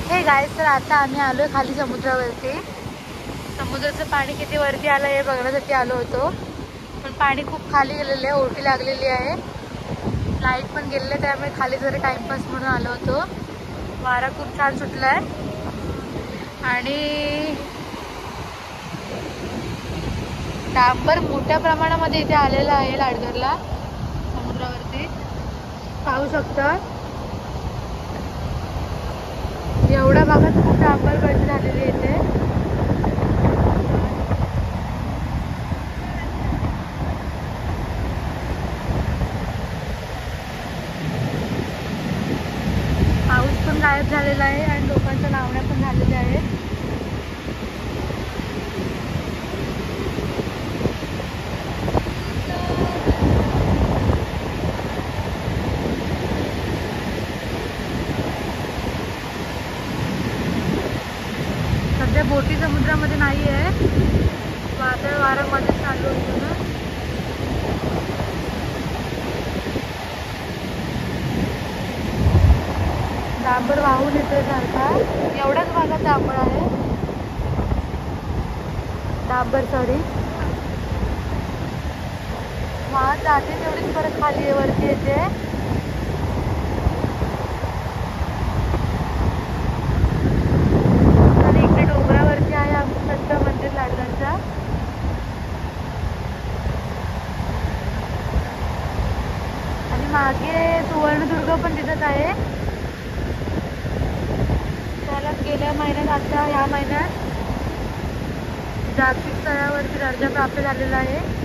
Hey guys, तर आता आम्ही आलोय खाली समुद्रावरती. समुद्राचं पाणी किती वरती आलं हे बघण्यासाठी आलो होतो, पण पाणी खूप खाली गेलेलं आहे, ओटी लागलेली आहे, लाईट पण गेलेली आहे, त्यामुळे खाली जरा टाइमपास म्हणून आलो होतो. वारा खूप छान सुटलाय आणि डांबर मोठ्या प्रमाणामध्ये इथे आलेला आहे लाडघरला समुद्रावरती. पाहू शकता एवढ्या भागात खूप डांबर गळती झालेली आहे इथे. पाऊस पण गायब झालेला आहे आणि लोकांच्या लावण्या पण झालेल्या आहेत. सध्या बोटी समुद्रामध्ये नाही आहे, वादळ वाऱ्यामध्ये चालू होतो ना. डांबर वाहून येतोय सारखा, एवढ्याच भागात डांबर आहे. डांबर सॉरी वाहत जाते तेवढीच परत खाली वरती येते. आणि इकडे डोंगरावरती आहे आमचं सध्या मंदिर लाडघरचा. आणि मागे सुवर्णदुर्ग पण दिसत आहे. त्याला गेल्या महिन्यात, आता ह्या महिन्यात जागतिक स्तरावरती दर्जा प्राप्त झालेला आहे.